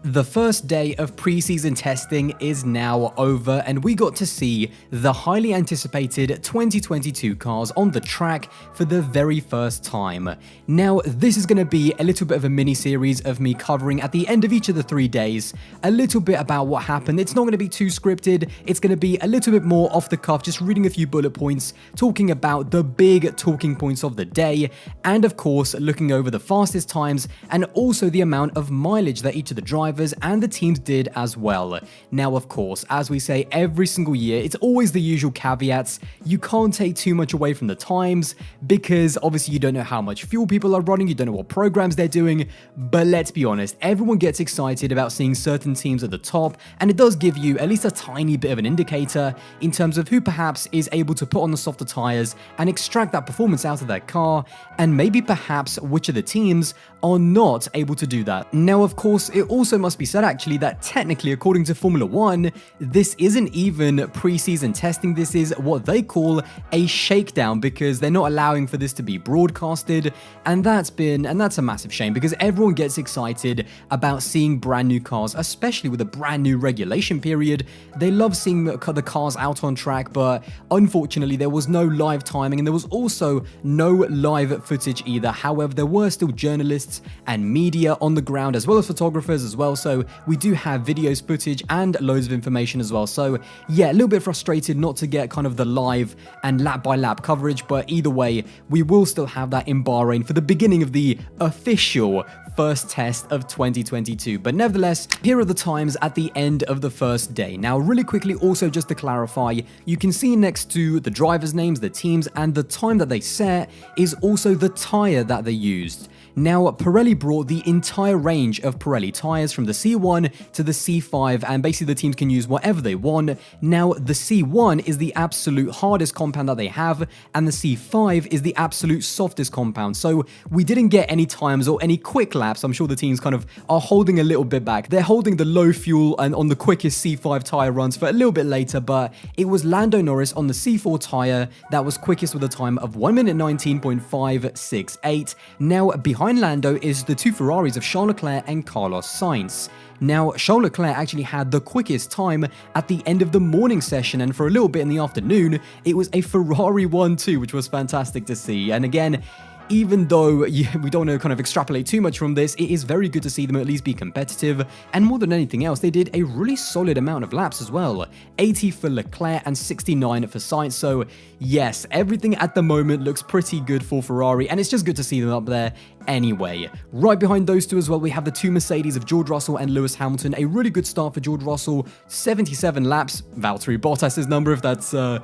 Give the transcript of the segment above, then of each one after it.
The first day of preseason testing is now over, and we got to see the highly anticipated 2022 cars on the track for the very first time. Now, this is going to be a little bit of a mini-series of me covering at the end of each of the 3 days a little bit about what happened. It's not going to be too scripted, it's going to be a little bit more off the cuff, just reading a few bullet points, talking about the big talking points of the day, and of course, looking over the fastest times and also the amount of mileage that each of the drivers and the teams did as well. Now, of course, as we say every single year, it's always the usual caveats. You can't take too much away from the times because obviously you don't know how much fuel people are running, you don't know what programs they're doing, but let's be honest, everyone gets excited about seeing certain teams at the top, and it does give you at least a tiny bit of an indicator in terms of who perhaps is able to put on the softer tires and extract that performance out of their car, and maybe perhaps which of the teams are not able to do that. Now, of course, it also must be said actually that technically, according to Formula 1, this isn't even preseason testing, this is what they call a shakedown because they're not allowing for this to be broadcasted, and that's a massive shame because everyone gets excited about seeing brand new cars, especially with a brand new regulation period. They love seeing the cars out on track, but unfortunately there was no live timing and there was also no live footage either. However, there were still journalists and media on the ground as well as photographers as well, so we do have videos, footage, and loads of information as well. So yeah, a little bit frustrated not to get kind of the live and lap by lap coverage, but either way, we will still have that in Bahrain for the beginning of the official first test of 2022. But nevertheless, here are the times at the end of the first day. Now, really quickly, also just to clarify, you can see next to the drivers' names, the teams, and the time that they set is also the tire that they used. Now, Pirelli brought the entire range of Pirelli tires from the C1 to the C5, and basically the teams can use whatever they want. Now, the C1 is the absolute hardest compound that they have, and the C5 is the absolute softest compound. So we didn't get any times or any quick laps. I'm sure the teams kind of are holding a little bit back. They're holding the low fuel and on the quickest C5 tire runs for a little bit later, but it was Lando Norris on the C4 tire that was quickest with a time of 1 minute 19.568. Now, behind Lando is the two Ferraris of Charles Leclerc and Carlos Sainz. Now, Charles Leclerc actually had the quickest time at the end of the morning session, and for a little bit in the afternoon, it was a Ferrari 1-2, which was fantastic to see. And again, even though we don't want to kind of extrapolate too much from this, it is very good to see them at least be competitive, and more than anything else, they did a really solid amount of laps as well. 80 for Leclerc and 69 for Sainz, so yes, everything at the moment looks pretty good for Ferrari, and it's just good to see them up there anyway. Right behind those two as well, we have the two Mercedes of George Russell and Lewis Hamilton. A really good start for George Russell, 77 laps, Valtteri Bottas's number if that's a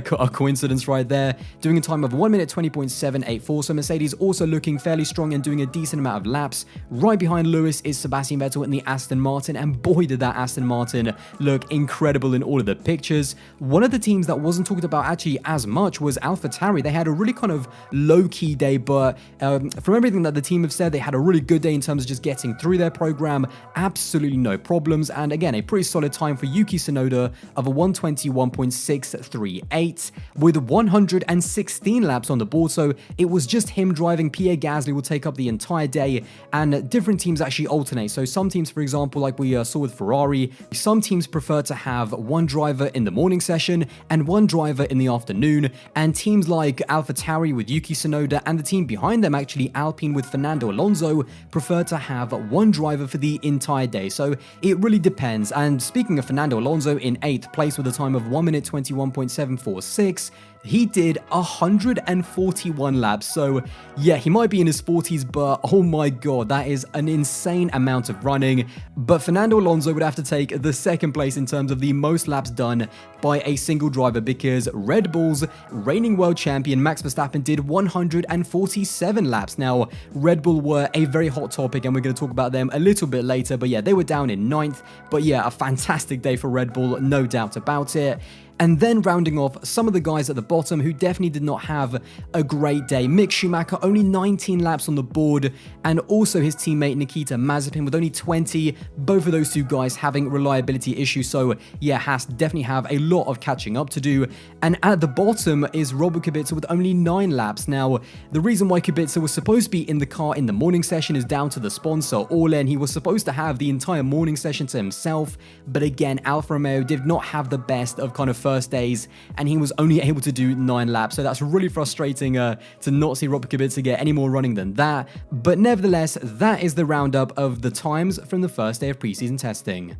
coincidence right there, doing a time of 1 minute 20.784. So Mercedes also looking fairly strong and doing a decent amount of laps. Right behind Lewis is Sebastian Vettel in the Aston Martin, and boy did that Aston Martin look incredible in all of the pictures. One of the teams that wasn't talked about actually as much was AlphaTauri. They had a really kind of low-key day, but from everything that the team have said, they had a really good day in terms of just getting through their program, absolutely no problems, and again, a pretty solid time for Yuki Tsunoda of a 121.638 with 116 laps on the board, so it was just him driving. Pierre Gasly will take up the entire day, and different teams actually alternate. So some teams, for example, like we saw with Ferrari, some teams prefer to have one driver in the morning session and one driver in the afternoon, and teams like AlphaTauri with Yuki Tsunoda and the team behind them, actually Alpine with Fernando Alonso, prefer to have one driver for the entire day. So it really depends. And speaking of Fernando Alonso, in 8th place with a time of 1 minute 21.746, he did 141 laps, so yeah, he might be in his 40s, but oh my god, that is an insane amount of running. But Fernando Alonso would have to take the second place in terms of the most laps done by a single driver, because Red Bull's reigning world champion Max Verstappen did 147 laps. Now, Red Bull were a very hot topic, and we're going to talk about them a little bit later, but yeah, they were down in 9th, but yeah, a fantastic day for Red Bull, no doubt about it. And then rounding off some of the guys at the bottom who definitely did not have a great day. Mick Schumacher, only 19 laps on the board, and also his teammate Nikita Mazepin with only 20. Both of those two guys having reliability issues, so yeah, Haas definitely have a lot of catching up to do. And at the bottom is Robert Kubica with only 9 laps. Now, the reason why Kubica was supposed to be in the car in the morning session is down to the sponsor, Orlen. He was supposed to have the entire morning session to himself, but again, Alfa Romeo did not have the best of kind of first days, and he was only able to do 9 laps, so that's really frustrating to not see Robert Kubica get any more running than that. But nevertheless, that is the roundup of the times from the first day of preseason testing.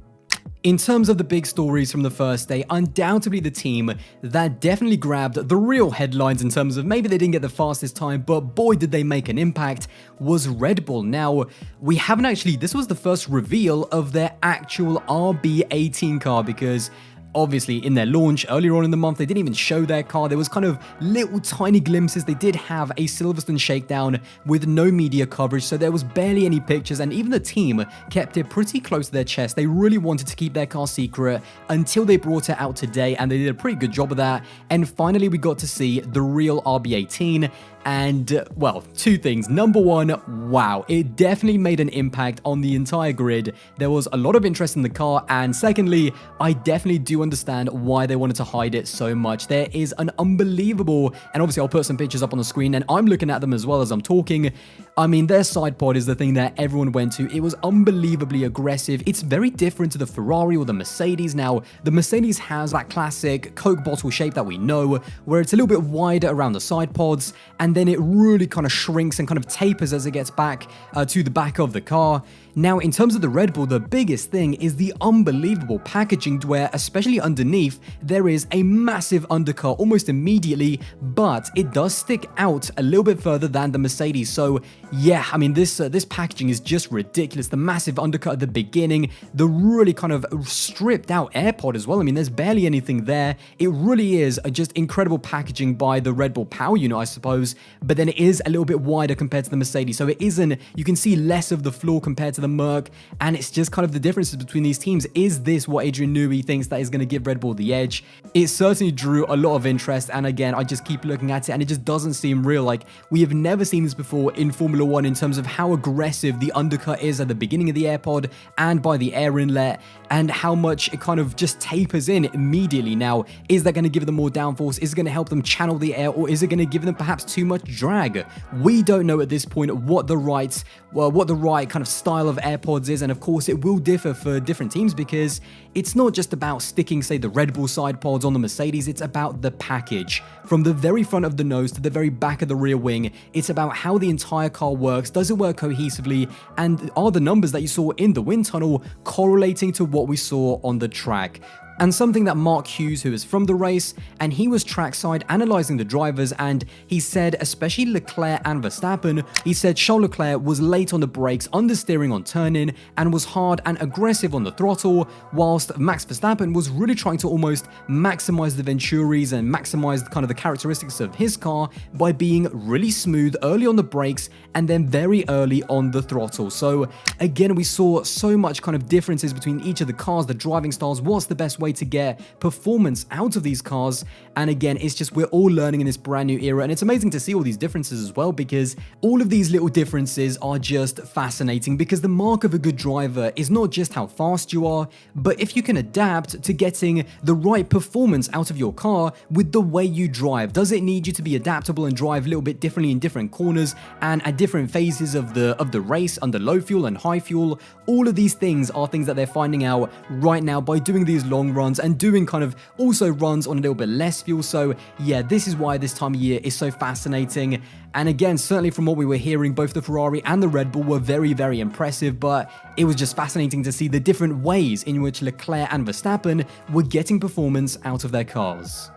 In terms of the big stories from the first day, undoubtedly the team that definitely grabbed the real headlines in terms of maybe they didn't get the fastest time, but boy did they make an impact, was Red Bull. Now, we haven't actually, this was the first reveal of their actual RB18 car, because obviously in their launch earlier on in the month, they didn't even show their car. There was kind of little tiny glimpses. They did have a Silverstone shakedown with no media coverage, so there was barely any pictures, and even the team kept it pretty close to their chest. They really wanted to keep their car secret until they brought it out today, and they did a pretty good job of that. And finally, we got to see the real RB18. And, well, 2 things. Number 1, wow, it definitely made an impact on the entire grid. There was a lot of interest in the car, and secondly, I definitely do understand why they wanted to hide it so much. There is an unbelievable, and obviously I'll put some pictures up on the screen, and I'm looking at them as well as I'm talking. I mean, their side pod is the thing that everyone went to. It was unbelievably aggressive. It's very different to the Ferrari or the Mercedes. Now, the Mercedes has that classic Coke bottle shape that we know, where it's a little bit wider around the side pods, and then it really kind of shrinks and kind of tapers as it gets back to the back of the car. Now, in terms of the Red Bull, the biggest thing is the unbelievable packaging, where especially underneath, there is a massive undercut almost immediately, but it does stick out a little bit further than the Mercedes. So yeah, I mean, this packaging is just ridiculous. The massive undercut at the beginning, the really kind of stripped out air pod as well. I mean, there's barely anything there. It really is just incredible packaging by the Red Bull power unit, I suppose, but then it is a little bit wider compared to the Mercedes. So it isn't, you can see less of the floor compared to the Merc, and it's just kind of the differences between these teams. Is this what Adrian Newey thinks that is going to give Red Bull the edge? It certainly drew a lot of interest, and again, I just keep looking at it, and it just doesn't seem real. Like, we have never seen this before in Formula 1 in terms of how aggressive the undercut is at the beginning of the air pod and by the air inlet, and how much it kind of just tapers in immediately. Now, is that going to give them more downforce? Is it going to help them channel the air, or is it going to give them perhaps too much drag? We don't know at this point what the right kind of style of AirPods is, and of course it will differ for different teams, because it's not just about sticking, say, the Red Bull side pods on the Mercedes. It's about the package from the very front of the nose to the very back of the rear wing. It's about how the entire car works. Does it work cohesively, and are the numbers that you saw in the wind tunnel correlating to what we saw on the track? And something that Mark Hughes, who is from the race, and he was trackside analyzing the drivers, and he said, especially Leclerc and Verstappen, he said Charles Leclerc was late on the brakes, understeering on turn-in, and was hard and aggressive on the throttle, whilst Max Verstappen was really trying to almost maximize the Venturis and maximize kind of the characteristics of his car by being really smooth early on the brakes and then very early on the throttle. So again, we saw so much kind of differences between each of the cars, the driving styles, what's the best way to get performance out of these cars. And again, it's just, we're all learning in this brand new era, and it's amazing to see all these differences as well, because all of these little differences are just fascinating, because the mark of a good driver is not just how fast you are, but if you can adapt to getting the right performance out of your car with the way you drive. Does it need you to be adaptable and drive a little bit differently in different corners and at different phases of the race, under low fuel and high fuel? All of these things are things that they're finding out right now by doing these long runs and doing kind of also runs on a little bit less fuel. So yeah, this is why this time of year is so fascinating. And again, certainly from what we were hearing, both the Ferrari and the Red Bull were very, very impressive, but it was just fascinating to see the different ways in which Leclerc and Verstappen were getting performance out of their cars.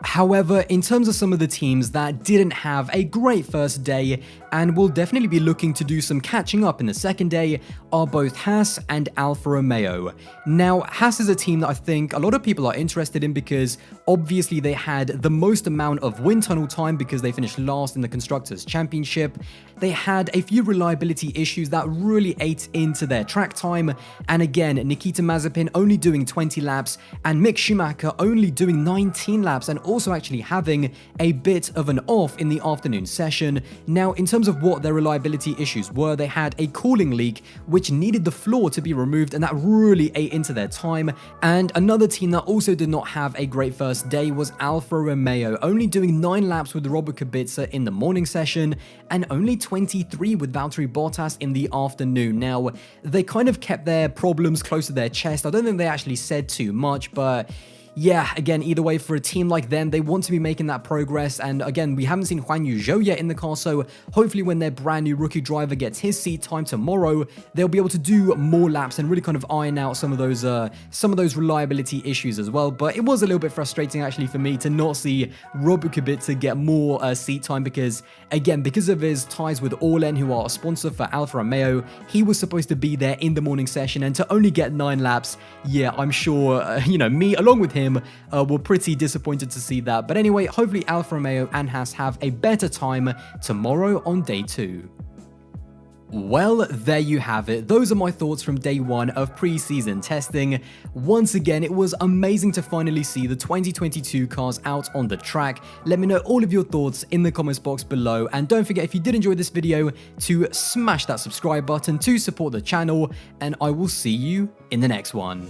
However, in terms of some of the teams that didn't have a great first day and will definitely be looking to do some catching up in the second day are both Haas and Alfa Romeo. Now, Haas is a team that I think a lot of people are interested in because obviously they had the most amount of wind tunnel time because they finished last in the Constructors' Championship. They had a few reliability issues that really ate into their track time, and again, Nikita Mazepin only doing 20 laps and Mick Schumacher only doing 19 laps and also actually having a bit of an off in the afternoon session. Now, in terms of what their reliability issues were, they had a cooling leak which needed the floor to be removed, and that really ate into their time. And another team that also did not have a great first day was Alfa Romeo, only doing 9 laps with Robert Kubica in the morning session and only 23 with Valtteri Bottas in the afternoon. Now, they kind of kept their problems close to their chest. I don't think they actually said too much, but yeah, again, either way, for a team like them, they want to be making that progress. And again, we haven't seen Guan Yu Zhou yet in the car, so hopefully when their brand new rookie driver gets his seat time tomorrow, they'll be able to do more laps and really kind of iron out some of those reliability issues as well. But it was a little bit frustrating actually for me to not see Robert Kubica get more seat time because, again, because of his ties with Orlen, who are a sponsor for Alfa Romeo, he was supposed to be there in the morning session, and to only get 9 laps, yeah, I'm sure, me along with him were pretty disappointed to see that. But anyway, hopefully Alfa Romeo and Haas have a better time tomorrow on day 2. Well, there you have it. Those are my thoughts from day 1 of pre-season testing. Once again, it was amazing to finally see the 2022 cars out on the track. Let me know all of your thoughts in the comments box below, and don't forget, if you did enjoy this video, to smash that subscribe button to support the channel, and I will see you in the next one.